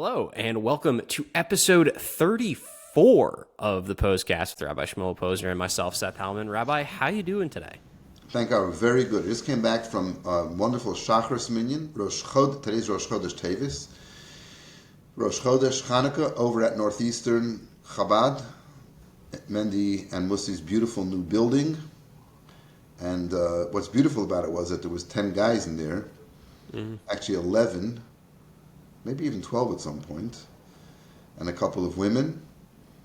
Hello, and welcome to episode 34 of the Pos-cast with Rabbi Shmuel Posner and myself, Seth Hallman. Rabbi, how you doing today? Thank God, very good. I just came back from a wonderful Shachris minyan. Today's Rosh Chodesh Tevis. Rosh Chodesh Chanukah over at Northeastern Chabad, Mendy and Musi's beautiful new building. And what's beautiful about it was that there was 10 guys in there, actually 11, maybe even 12 at some point, and a couple of women.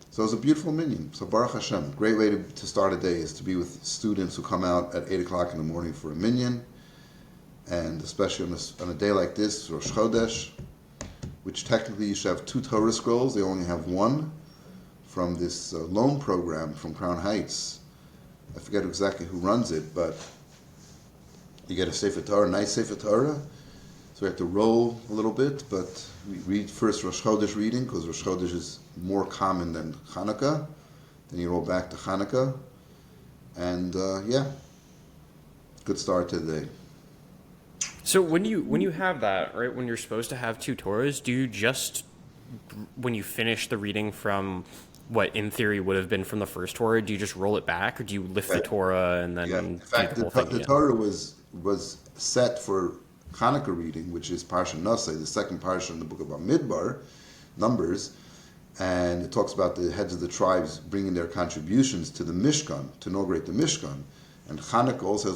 So it was a beautiful minyan. So Baruch Hashem, great way to start a day is to be with students who come out at 8 o'clock in the morning for a minyan, and especially on a day like this, Rosh Chodesh, which technically you should have 2 Torah scrolls. They only have one from this loan program from Crown Heights. I forget exactly who runs it, but you get a Sefer Torah, a nice Sefer Torah. So we have to roll a little bit, but we read first Rosh Chodesh reading, because Rosh Chodesh is more common than Chanukah. Then you roll back to Chanukah. And good start to the day. So when you have that, right, when you're supposed to have 2 Torahs, do you just, when you finish the reading from what in theory would have been from the first Torah, do you just roll it back, or do you lift the Torah and then In fact, do the whole thing the Torah was set for Chanukah reading, which is Parsha Nasei, the second Parsha in the book of Bamidbar, Numbers, and it talks about the heads of the tribes bringing their contributions to the Mishkan, to inaugurate the Mishkan. And Chanukah also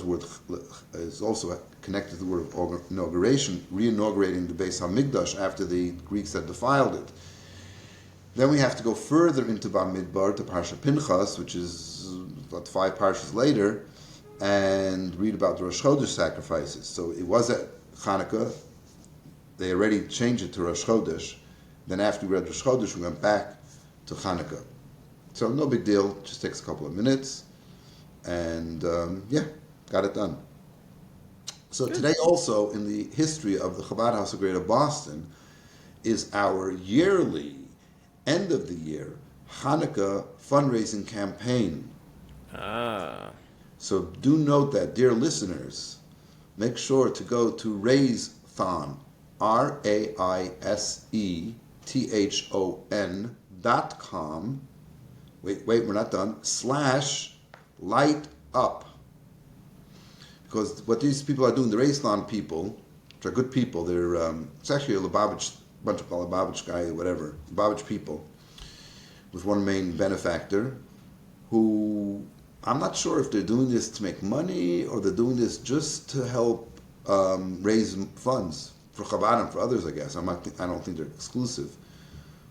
is also connected to the word of inauguration, re-inaugurating the Beis HaMikdash after the Greeks had defiled it. Then we have to go further into Bamidbar to Parsha Pinchas, which is about 5 parshas later, and read about the Rosh Chodesh sacrifices. So it was at Chanukah. They already changed it to Rosh Chodesh. Then after we read Rosh Chodesh, we went back to Chanukah. So no big deal. Just takes a couple of minutes. And got it done. So today also, in the history of the Chabad House of Greater Boston, is our yearly, end of the year, Chanukah fundraising campaign. So do note that, dear listeners, make sure to go to Raisethon, RAISETHON.com. Wait, we're not done. /light up. Because what these people are doing, the Raisethon people, which are good people, they're it's actually a Lubavitch, bunch of Lubavitch guys, whatever, Lubavitch people, with one main benefactor, who I'm not sure if they're doing this to make money or they're doing this just to help raise funds for Chabad and for others, I guess. I don't think they're exclusive.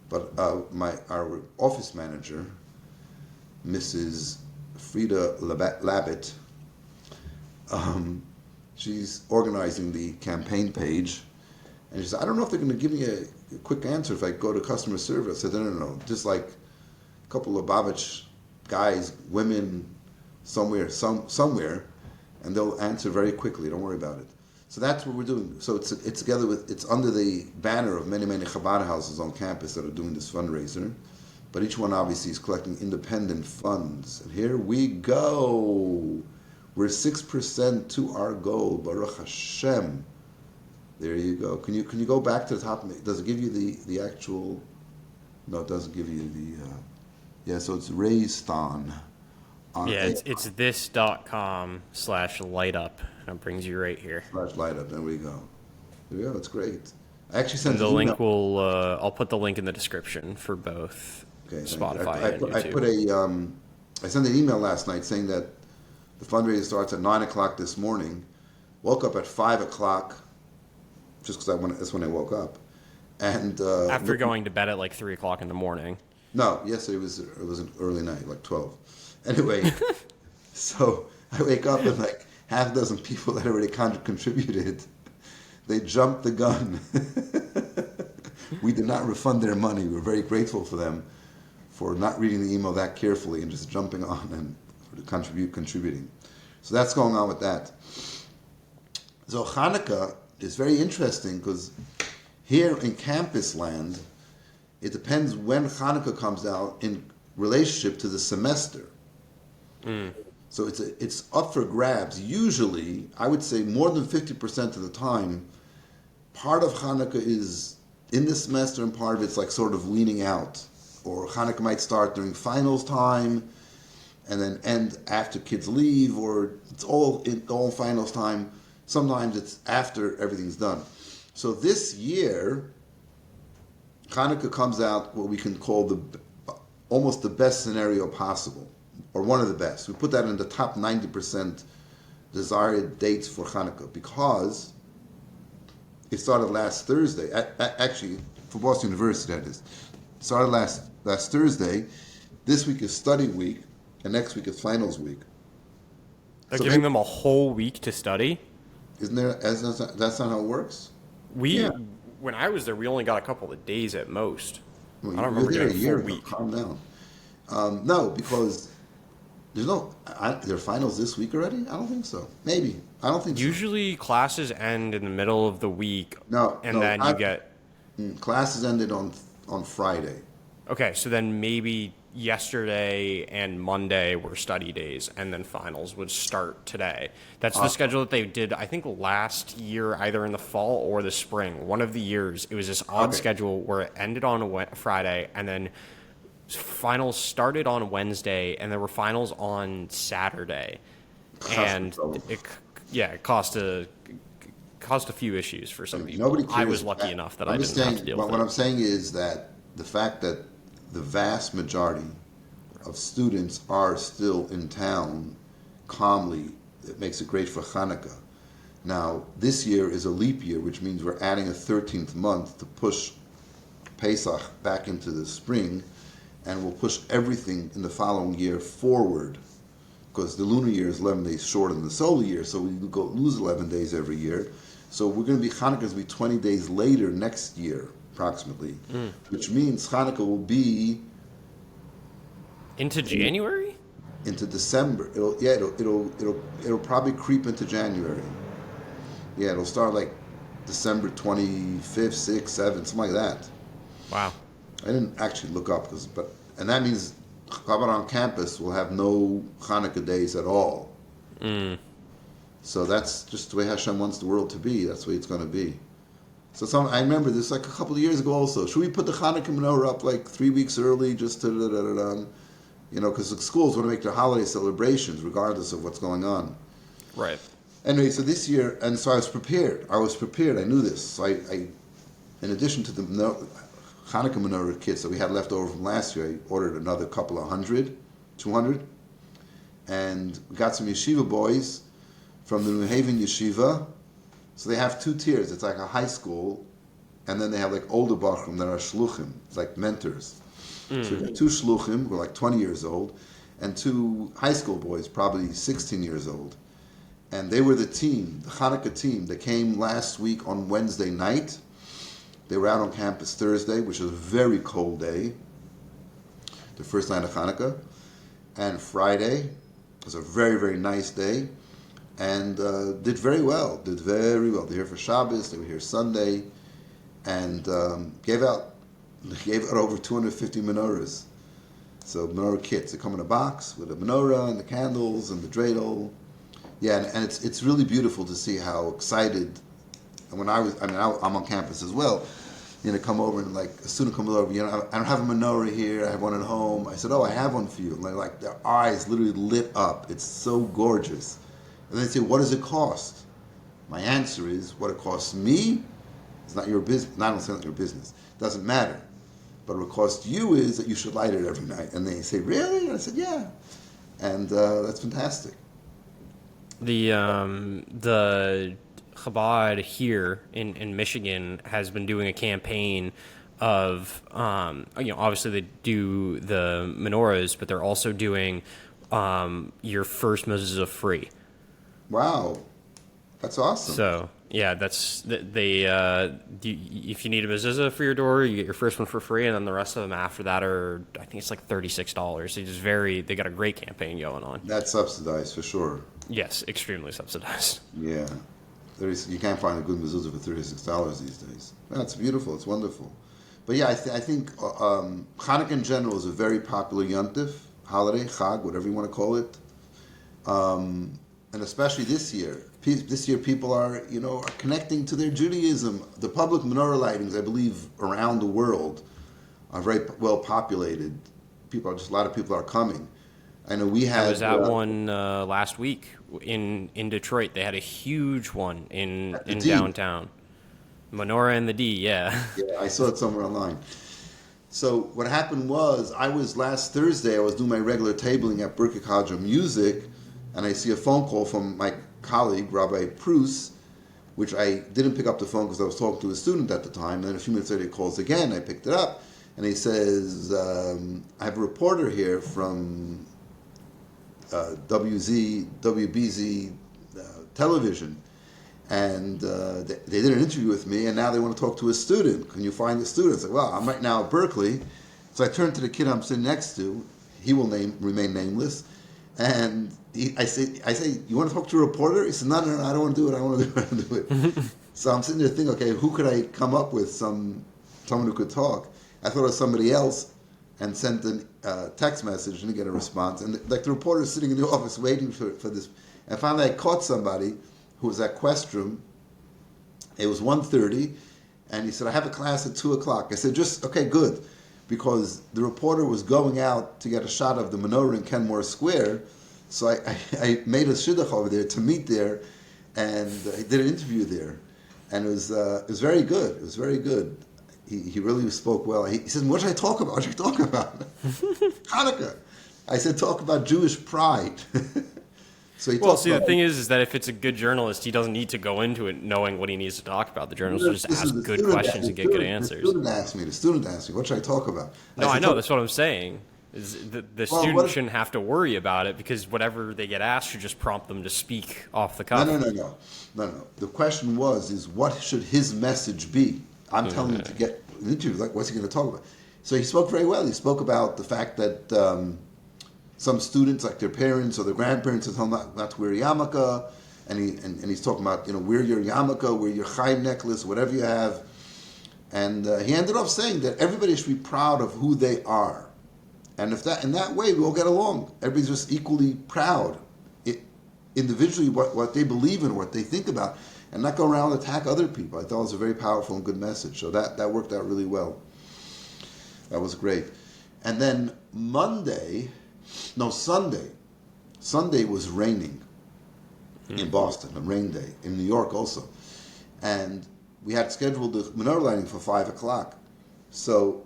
But our office manager, Mrs. Frida Labit, she's organizing the campaign page. And she said, I don't know if they're going to give me a quick answer if I go to customer service. I said, no. Just like a couple of Lubavitch guys, women, somewhere, and they'll answer very quickly. Don't worry about it. So that's what we're doing. So it's together with, it's under the banner of many Chabad houses on campus that are doing this fundraiser. But each one obviously is collecting independent funds. And here we go. We're 6% to our goal. Baruch Hashem. There you go. Can you go back to the top? Does it give you the actual? No, it doesn't give you the. So it's Raisethon. It's this.com/lightup. That brings you right here. /lightup. There we go. There we go. It's great. I actually sent the link. I'll put the link in the description for both Spotify and YouTube. I sent an email last night saying that the fundraiser starts at 9 o'clock this morning. Woke up at 5 o'clock, just because that's when I woke up. And after going to bed at like 3 o'clock in the morning. No, yesterday it was an early night, like 12. Anyway, so I wake up and like half a dozen people that already contributed, they jumped the gun. We did not refund their money. We were very grateful for them for not reading the email that carefully and just jumping on and contributing. So that's going on with that. So Chanukah is very interesting because here in campus land, it depends when Chanukah comes out in relationship to the semester. So it's up for grabs. Usually, I would say more than 50% of the time, part of Chanukah is in this semester, and part of it's like sort of leaning out. Or Chanukah might start during finals time, and then end after kids leave, or it's all finals time. Sometimes it's after everything's done. So this year, Chanukah comes out what we can call almost the best scenario possible, or one of the best. We put that in the top 90% desired dates for Chanukah because it started last Thursday. Actually, for Boston University, that is. It started last Thursday. This week is study week, and next week is finals week. They're giving them a whole week to study? Isn't there? That's not how it works? When I was there, we only got a couple of days at most. Well, I don't remember there getting a year a full ago. week. Calm down. No, because there's there are finals this week already? I don't think so. Maybe. I don't think so. Usually classes end in the middle of the week. Then you get... Classes ended on Friday. Okay, so then maybe yesterday and Monday were study days, and then finals would start today. That's the schedule that they did, I think, last year, either in the fall or the spring. One of the years, it was this odd schedule where it ended on a Friday, and then finals started on Wednesday, and there were finals on Saturday. And it caused a few issues for some people. Nobody cares. I was lucky enough that I didn't have to deal with it. What I'm saying is that the fact that the vast majority of students are still in town calmly, it makes it great for Chanukah. Now, this year is a leap year, which means we're adding a 13th month to push Pesach back into the spring, and we'll push everything in the following year forward, because the lunar year is 11 days shorter than the solar year, so we lose 11 days every year. So we're going to be, Chanukah's going to be 20 days later next year, approximately, which means Chanukah will be into January, into December. It'll probably creep into January. Yeah, it'll start like December 25th, 6th, 7th, something like that. Wow. I didn't actually look up, and that means Chabad on campus will have no Chanukah days at all. So that's just the way Hashem wants the world to be. That's the way it's going to be. So I remember this like a couple of years ago also. Should we put the Chanukah menorah up like 3 weeks early just to, because the schools want to make their holiday celebrations regardless of what's going on. Right. Anyway, so this year, and so I was prepared. I knew this. So I in addition to the Chanukah menorah kits that we had left over from last year, I ordered another couple of 200, and we got some yeshiva boys from the New Haven Yeshiva. So they have 2 tiers. It's like a high school, and then they have like older bachrim that are shluchim. It's like mentors. So we got 2 shluchim who are like 20 years old, and 2 high school boys, probably 16 years old. And they were the team, the Chanukah team, that came last week on Wednesday night. They were out on campus Thursday, which was a very cold day, the first night of Chanukah. And Friday was a very, very nice day, and did very well. They were here for Shabbos, they were here Sunday, and gave out over 250 menorahs. So menorah kits, they come in a box with a menorah and the candles and the dreidel. Yeah, and it's really beautiful to see how excited. And when I'm on campus as well. Come over and like a student comes over. I don't have a menorah here. I have one at home. I said, "Oh, I have one for you." And like their eyes literally lit up. It's so gorgeous. And they say, "What does it cost?" My answer is, "What it costs me is not your business. Not only not your business. It doesn't matter. But what it costs you is that you should light it every night." And they say, "Really?" And I said, "Yeah." And that's fantastic. The Chabad here in Michigan has been doing a campaign of, obviously they do the menorahs, but they're also doing your first mezuzah free. Wow, that's awesome. So yeah, that's if you need a mezuzah for your door, you get your first one for free, and then the rest of them after that are, I think it's like $36. They got a great campaign going on. That's subsidized for sure. Yes, extremely subsidized. Yeah. You can't find a good mezuzah for $36 these days. That's beautiful. It's wonderful. But yeah, I think Chanukah in general is a very popular yontif, holiday, chag, whatever you want to call it. And and especially this year. This year, people are connecting to their Judaism. The public menorah lightings, I believe, around the world, are very well populated. A lot of people are coming. I know we had. I was at one last week in Detroit. They had a huge one in downtown. Menorah and the D, yeah. Yeah, I saw it somewhere online. So what happened was, last Thursday, I was doing my regular tabling at Berkeley College of Music, and I see a phone call from my colleague, Rabbi Prus, which I didn't pick up the phone because I was talking to a student at the time. And then a few minutes later, he calls again. I picked it up, and he says, I have a reporter here from WBZ television, and they did an interview with me, and now they want to talk to a student. Can you find the student? I said, well, I'm right now at Berkeley. So I turned to the kid I'm sitting next to. He will remain nameless. And I say, you want to talk to a reporter? He said, no, I don't want to do it. I don't want to do it. So I'm sitting there thinking, okay, who could I come up with? Someone who could talk. I thought of somebody else and sent a text message and get a response. And the reporter is sitting in the office waiting for this. And finally I caught somebody who was at Questrom. It was 1:30, and he said, I have a class at 2 o'clock. I said, okay, good. Because the reporter was going out to get a shot of the menorah in Kenmore Square. So I made a shidduch over there to meet there, and I did an interview there. And it was very good. It was very good. He really spoke well. He said, what should I talk about? What should I talk about? Chanukah. I said, talk about Jewish pride. So the thing is that if it's a good journalist, he doesn't need to go into it knowing what he needs to talk about. The journalist will just ask good questions and get good answers. The student asked me, what should I talk about? I know, that's what I'm saying. Is the student shouldn't have to worry about it, because whatever they get asked should just prompt them to speak off the cuff. No. The question is what should his message be? I'm telling him to get an interview. Like, what's he going to talk about? So he spoke very well. He spoke about the fact that some students, like their parents or their grandparents, tell them not to wear yarmulke, and he's talking about wear your yarmulke, wear your chaim necklace, whatever you have, and he ended up saying that everybody should be proud of who they are, and in that way we all get along. Everybody's just equally proud, individually what they believe in, what they think about, and not go around and attack other people. I thought it was a very powerful and good message. So that worked out really well. That was great. And then Sunday was raining in Boston, a rain day, in New York also. And we had scheduled the menorah lighting for 5 o'clock. So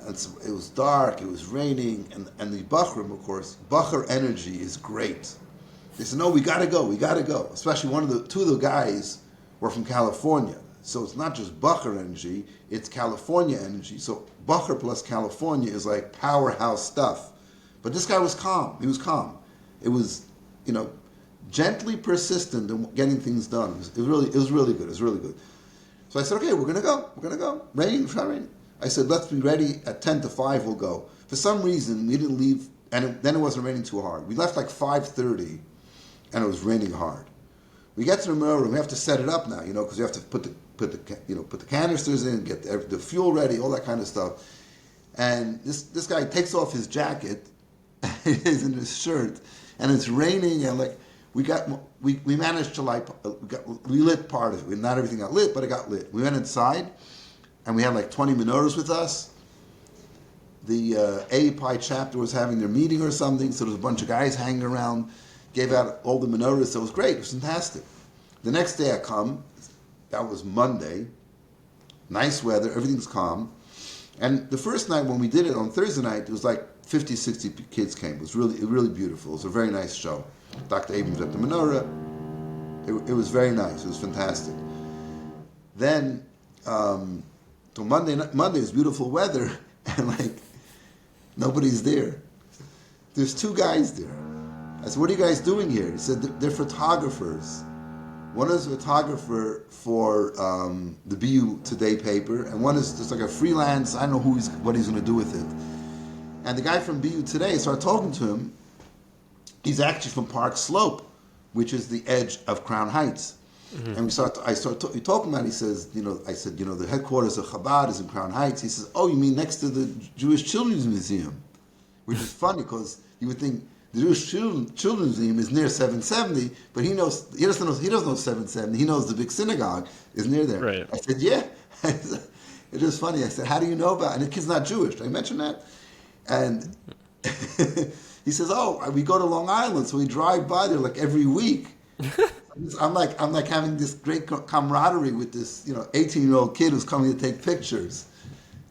it was dark, it was raining, and the Bachrim, of course, Bachar energy is great. They said, no, we gotta go. Especially two of the guys were from California. So it's not just Bachar energy, it's California energy. So Bachar plus California is like powerhouse stuff. But this guy was calm. He was calm. It was, gently persistent in getting things done. It was really good. It was really good. So I said, okay, we're gonna go. Raining, it's not raining. I said, let's be ready at 10 to 5. We'll go. For some reason, we didn't leave, and then it wasn't raining too hard. We left like 5:30, and it was raining hard. We get to the menorah room. We have to set it up now, because you have to put the canisters in, get the fuel ready, all that kind of stuff. And this guy takes off his jacket, he's in his shirt, and it's raining, and we managed to light. We lit part of it. Not everything got lit, but it got lit. We went inside, and we had like 20 menorahs with us. The API chapter was having their meeting or something, so there was a bunch of guys hanging around, gave out all the menorahs, so it was great, it was fantastic. The next day I come, that was Monday, nice weather, everything's calm, and the first night when we did it on Thursday night, it was like 50, 60 kids came. It was really beautiful. It was a very nice show. Dr. Abrams at the menorah. It was very nice. It was fantastic. Then, so Monday is beautiful weather, and nobody's there. There's 2 guys there. I said, what are you guys doing here? He said, they're photographers. One is a photographer for the BU Today paper, and one is just like a freelance, I don't know what he's going to do with it. And the guy from BU Today, I started talking to him. He's actually from Park Slope, which is the edge of Crown Heights. Mm-hmm. And I started talking about it. He says, I said, the headquarters of Chabad is in Crown Heights. He says, oh, you mean next to the Jewish Children's Museum? Which is funny, because you would think The Jewish children's museum is near 770, but he doesn't know 770. He knows the big synagogue is near there. Right. I said, yeah. It was funny. I said, how do you know about it? And the kid's not Jewish. Did I mention that? And he says, oh, we go to Long Island, so we drive by there like every week. I'm like having this great camaraderie with this 18-year-old kid who's coming to take pictures.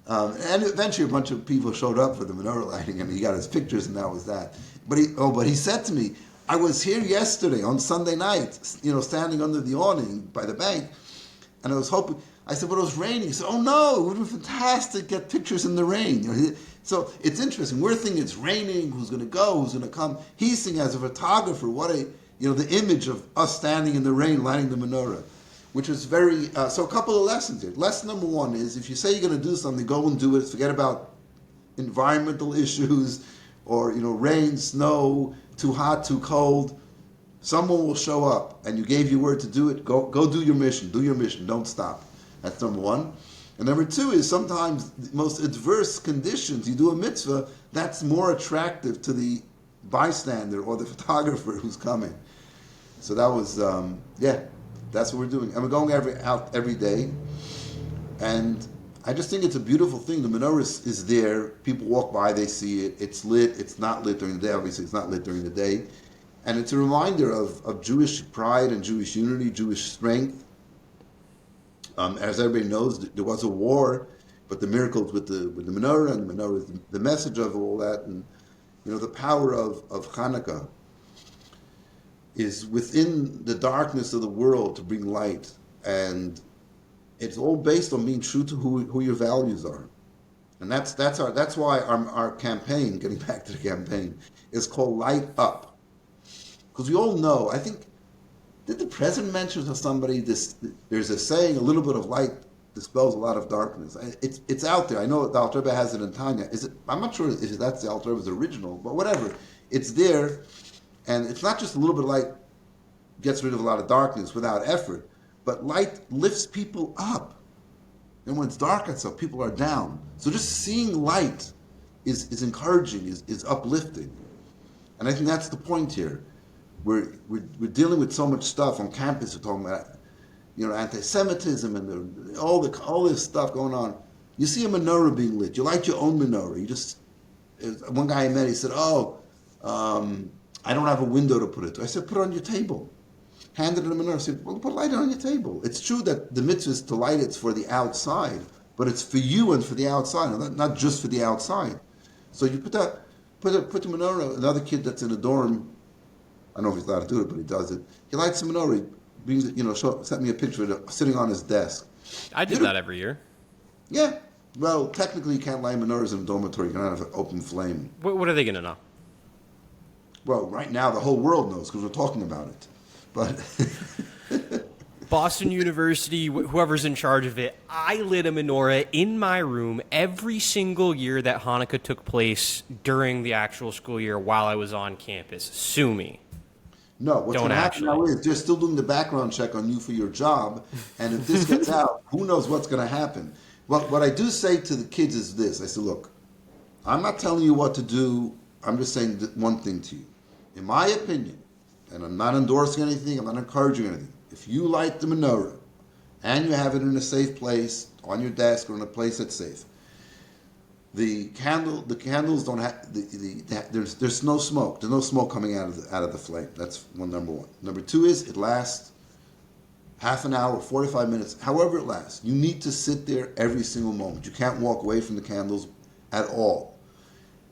And eventually a bunch of people showed up for the menorah lighting, and he got his pictures, and that was that. But he said to me, I was here yesterday on Sunday night, standing under the awning by the bank, and I was hoping. I said, but it was raining. He said, oh no, it would have been fantastic to get pictures in the rain. So it's interesting. We're thinking it's raining. Who's going to go? Who's going to come? He's thinking as a photographer, the image of us standing in the rain lighting the menorah, which is very. So a couple of lessons here. Lesson number one is if you say you're going to do something, go and do it. Forget about environmental issues or rain, snow, too hot, too cold. Someone will show up, and you gave your word to do it. Go do your mission. Do your mission. Don't stop. That's number one. And number two is sometimes the most adverse conditions, you do a mitzvah, that's more attractive to the bystander or the photographer who's coming. So that was, that's what we're doing. And we're going out every day. And I just think it's a beautiful thing. The menorah is there. People walk by, they see it. It's lit. It's not lit during the day. Obviously, it's not lit during the day. And it's a reminder of Jewish pride and Jewish unity, Jewish strength. As everybody knows, there was a war, but the miracles with the menorah, and the menorah is the message of all that, and the power of Chanukah is within the darkness of the world to bring light, and it's all based on being true to who your values are, and that's why our campaign, getting back to the campaign, is called Light Up, because we all know. I think. Did the president mention to somebody this? There's a saying: a little bit of light dispels a lot of darkness. It's out there. I know the Alter Rebbe has it in Tanya. I'm not sure if that's the Alter Rebbe's original, but whatever. It's there, and it's not just a little bit of light gets rid of a lot of darkness without effort, but light lifts people up. And when it's dark outside, people are down. So just seeing light is encouraging, is uplifting, and I think that's the point here. We're dealing with so much stuff on campus. We're talking about, anti-Semitism and all this stuff going on. You see a menorah being lit. You light your own menorah. One guy I met, he said, I don't have a window to put it to. I said, put it on your table. Handed it a menorah. I said, well, light it on your table. It's true that the mitzvah is to light it's for the outside, but it's for you and for the outside, not just for the outside. So you put the menorah. Another kid that's in a dorm, I don't know if he's allowed to do it, but he does it. He lights a menorah. He brings it, sent me a picture of it sitting on his desk. I did that every year. Yeah. Well, technically you can't light menorahs in a dormitory. You cannot have an open flame. What are they going to know? Well, right now the whole world knows because we're talking about it. But Boston University, whoever's in charge of it, I lit a menorah in my room every single year that Hanukkah took place during the actual school year while I was on campus. Sue me. No, what's going to happen now is they're still doing the background check on you for your job, and if this gets out, who knows what's going to happen. Well, what I do say to the kids is this. I say, look, I'm not telling you what to do. I'm just saying one thing to you. In my opinion, and I'm not endorsing anything, I'm not encouraging anything, if you light the menorah and you have it in a safe place, on your desk or in a place that's safe, the candles don't have there's no smoke. There's no smoke coming out of the flame. That's number one. Number two is it lasts half an hour, 45 minutes, however it lasts. You need to sit there every single moment. You can't walk away from the candles at all.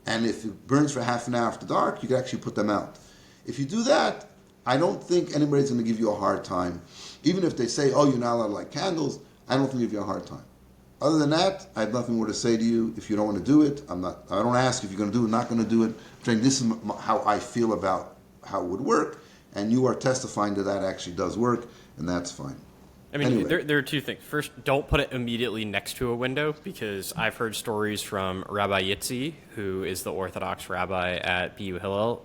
And if it burns for half an hour after dark, you can actually put them out. If you do that, I don't think anybody's going to give you a hard time. Even if they say, you're not allowed to light candles, I don't think they'll give you a hard time. Other than that, I have nothing more to say to you. If you don't want to do it, I don't ask if you're going to do it or not going to do it. I'm saying this is how I feel about how it would work, and you are testifying that actually does work, and that's fine. I mean, Anyway, there are two things. First, don't put it immediately next to a window because I've heard stories from Rabbi Yitzi, who is the Orthodox rabbi at BU Hillel,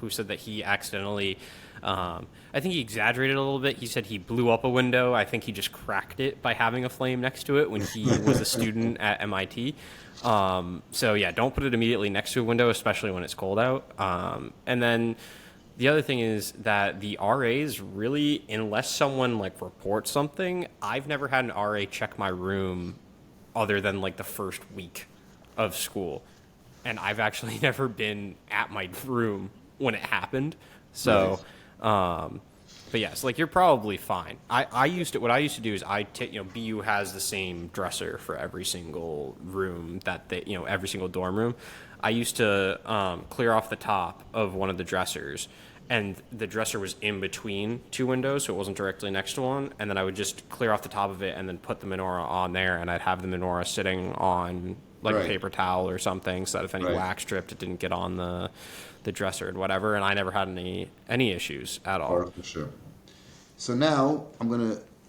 who said that he accidentally, I think he exaggerated a little bit. He said he blew up a window. I think he just cracked it by having a flame next to it when he was a student at MIT. So yeah, don't put it immediately next to a window, especially when it's cold out. And then the other thing is that the RAs really, unless someone like reports something, I've never had an RA check my room other than like the first week of school. And I've actually never been at my room when it happened. So, but yes, like you're probably fine. What I used to do is BU has the same dresser for every single room that every single dorm room. I used to clear off the top of one of the dressers, and the dresser was in between two windows, so it wasn't directly next to one. And then I would just clear off the top of it and then put the menorah on there, and I'd have the menorah sitting on like a paper towel or something, so that if any wax dripped, it didn't get on the dresser and whatever. And I never had any issues at all. for sure. So now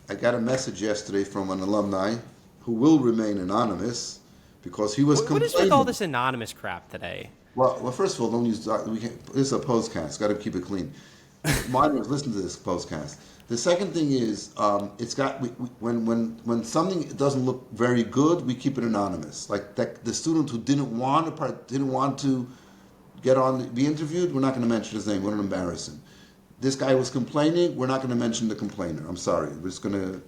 I got a message yesterday from an alumni who will remain anonymous because he was complaining. What is with all this anonymous crap today? Well, first of all, don't use. This is a Pos-cast. Got to keep it clean. Minors, listen to this Pos-cast. The second thing is, it's got when something doesn't look very good, we keep it anonymous. Like the student who didn't want to get on be interviewed, we're not going to mention his name. We don't embarrass him. This guy was complaining. We're not going to mention the complainer. I'm sorry. We're just going to,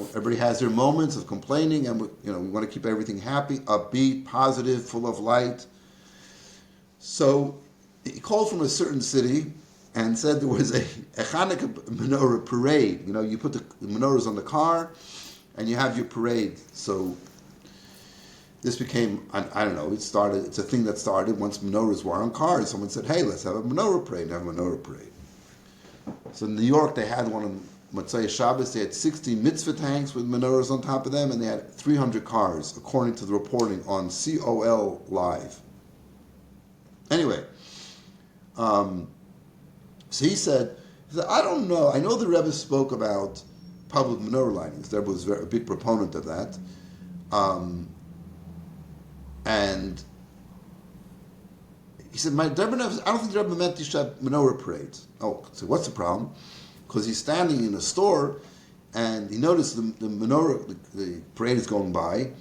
everybody has their moments of complaining, and we want to keep everything happy, upbeat, positive, full of light. So he called from a certain city and said there was a Chanukah menorah parade. You put the menorahs on the car and you have your parade. So this became, I don't know, it's a thing that started once menorahs were on cars. Someone said, hey, let's have a menorah parade. So in New York, they had one on Motzei Shabbos. They had 60 mitzvah tanks with menorahs on top of them, and they had 300 cars, according to the reporting on COL Live. Anyway, so he said, I don't know. I know the Rebbe spoke about public menorah lightings. The Rebbe was a big proponent of that. And he said, I don't think the Rebbe meant to have menorah parades. Oh, so what's the problem? Because he's standing in a store and he noticed the menorah, the parade is going by,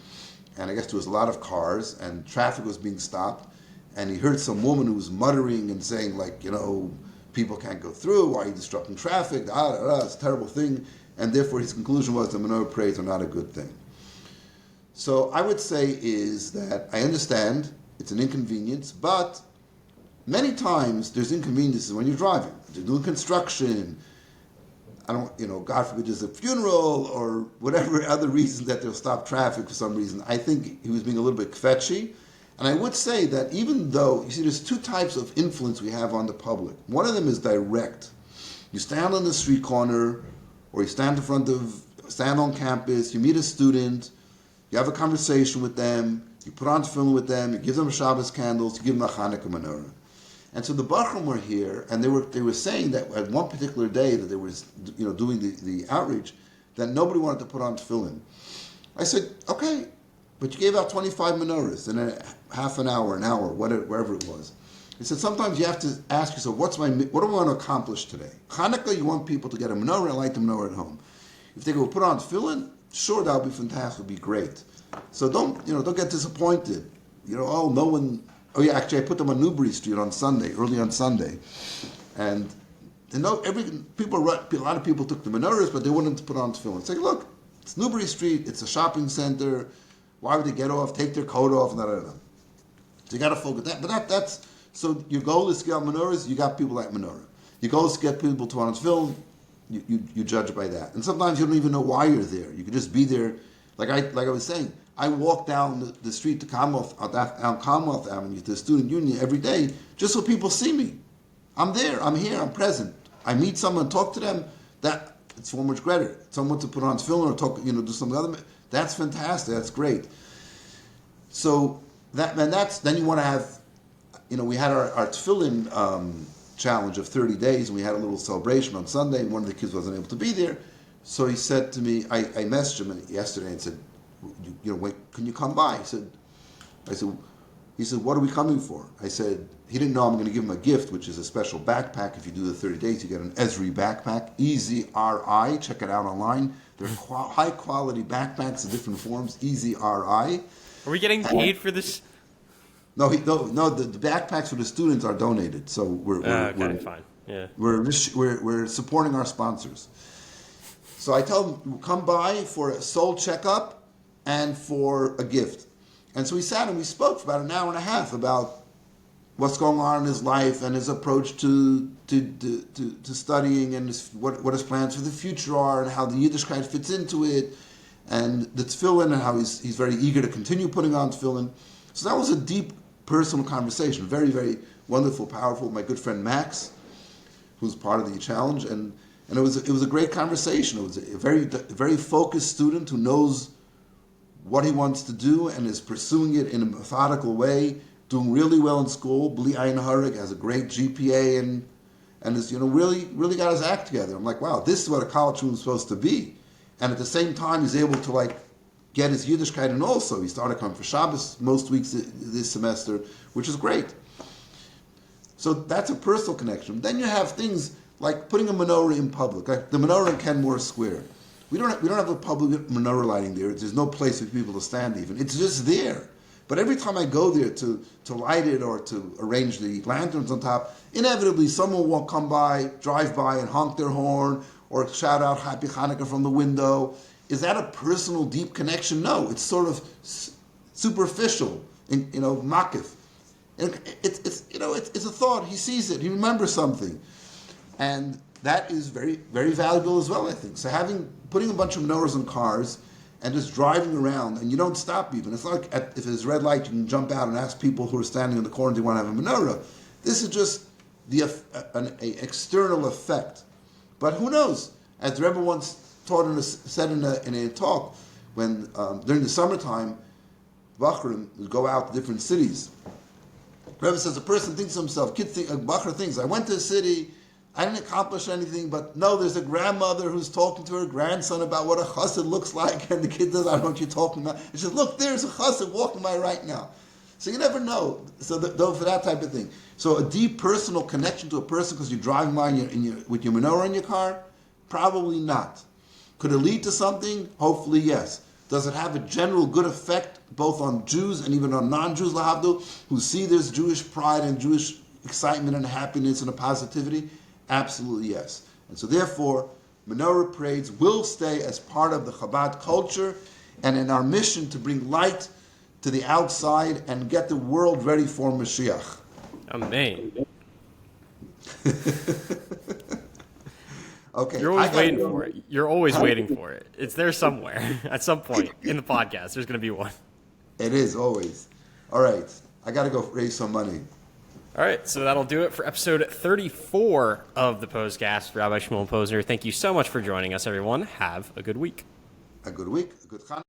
and I guess there was a lot of cars and traffic was being stopped. And he heard some woman who was muttering and saying, like, people can't go through. Why are you disrupting traffic? It's a terrible thing. And therefore, his conclusion was the menorah parades are not a good thing. So I would say is that I understand it's an inconvenience, but many times there's inconveniences when you're driving. You're doing construction. God forbid there's a funeral or whatever other reason that they'll stop traffic for some reason. I think he was being a little bit kvetchy. And I would say that even though, there's two types of influence we have on the public. One of them is direct. You stand on the street corner, or you stand on campus, you meet a student, you have a conversation with them, you put on film with them, you give them Shabbos candles, you give them a Chanukah menorah. And so the Bachram were here, and they were saying that at one particular day that they were doing the outreach, that nobody wanted to put on tefillin. I said, okay, but you gave out 25 menorahs in a half an hour, wherever it was. He said, sometimes you have to ask yourself, what do I want to accomplish today? Chanukah, you want people to get a menorah and light the menorah at home. If they go put on tefillin, sure, that would be fantastic, would be great. So don't get disappointed. Actually, I put them on Newbury Street on Sunday, early on Sunday. And a lot of people took the menorahs, but they wanted to put on tefillin. It's like, look, it's Newbury Street, it's a shopping center. Why would they get off, take their coat off, So you got to focus that. But that's, so your goal is to get on menorahs, you got people like menorah. Your goal is to get people to on film, you judge by that. And sometimes you don't even know why you're there. You could just be there. Like I was saying, I walk down the street to Commonwealth Avenue to the Student Union every day just so people see me. I'm there, I'm here, I'm present. I meet someone, talk to them, it's so much greater. Someone to put on film or talk, do something other. That's fantastic. That's great. So then you want to have, we had our tefillin challenge of 30 days, and we had a little celebration on Sunday. And one of the kids wasn't able to be there, So he said to me, I messaged him yesterday and said, wait, can you come by? He said, what are we coming for? I said, he didn't know I'm going to give him a gift, which is a special backpack. If you do the 30 days, you get an Ezri backpack, EZRI. Check it out online. They're high quality backpacks in different forms, EZRI. Are we getting paid for this? No, the backpacks for the students are donated. So we're fine. Yeah. We're supporting our sponsors. So I tell him, come by for a soul checkup and for a gift. And so we sat and we spoke for about an hour and a half about what's going on in his life and his approach to studying and what his plans for the future are and how the Yiddishkeit fits into it and the tefillin and how he's very eager to continue putting on tefillin. So that was a deep personal conversation, very, very wonderful, powerful. My good friend Max, who's part of the challenge, and it was a great conversation. It was a very focused student who knows what he wants to do and is pursuing it in a methodical way, doing really well in school. Bli Ayin Harig, has a great GPA and is really got his act together. I'm like, wow, this is what a college student is supposed to be. And at the same time, he's able to get his Yiddishkeit, and also he started coming for Shabbos most weeks this semester, which is great. So that's a personal connection. Then you have things like putting a menorah in public, like the menorah in Kenmore Square. We don't have a public menorah lighting there. There's no place for people to stand even. It's just there. But every time I go there to light it or to arrange the lanterns on top, inevitably someone will come by, drive by and honk their horn or shout out Happy Chanukah from the window. Is that a personal, deep connection? No, it's sort of superficial, makif. It's a thought. He sees it. He remembers something. And that is very, very valuable as well, I think. So putting a bunch of menorahs in cars and just driving around, and you don't stop even. It's not like if there's red light, you can jump out and ask people who are standing in the corner, do you want to have a menorah? This is just an external effect. But who knows? As the Rebbe once said in a talk, when during the summertime, Bachrim would go out to different cities. The Rebbe says a person thinks to himself, Bachar thinks, I went to a city, I didn't accomplish anything, but no, there's a grandmother who's talking to her grandson about what a chassid looks like, and the kid says, I don't know what you're talking about. She says, look, there's a chassid walking by right now. So you never know. So for that type of thing. So a deep personal connection to a person because you're driving by with your menorah in your car? Probably not. Could it lead to something? Hopefully, yes. Does it have a general good effect both on Jews and even on non-Jews, lahavdil, who see this Jewish pride and Jewish excitement and happiness and a positivity? Absolutely, yes. And so therefore, menorah parades will stay as part of the Chabad culture and in our mission to bring light to the outside and get the world ready for Mashiach. Amen. Okay. You're always waiting for it. You're always waiting for it. It's there somewhere. At some point in the podcast, there's going to be one. It is, always. All right. I got to go raise some money. All right, so that'll do it for episode 34 of the Pos-cast. Rabbi Shmuel Posner, thank you so much for joining us, everyone. Have a good week. A good week. A good Chanukah.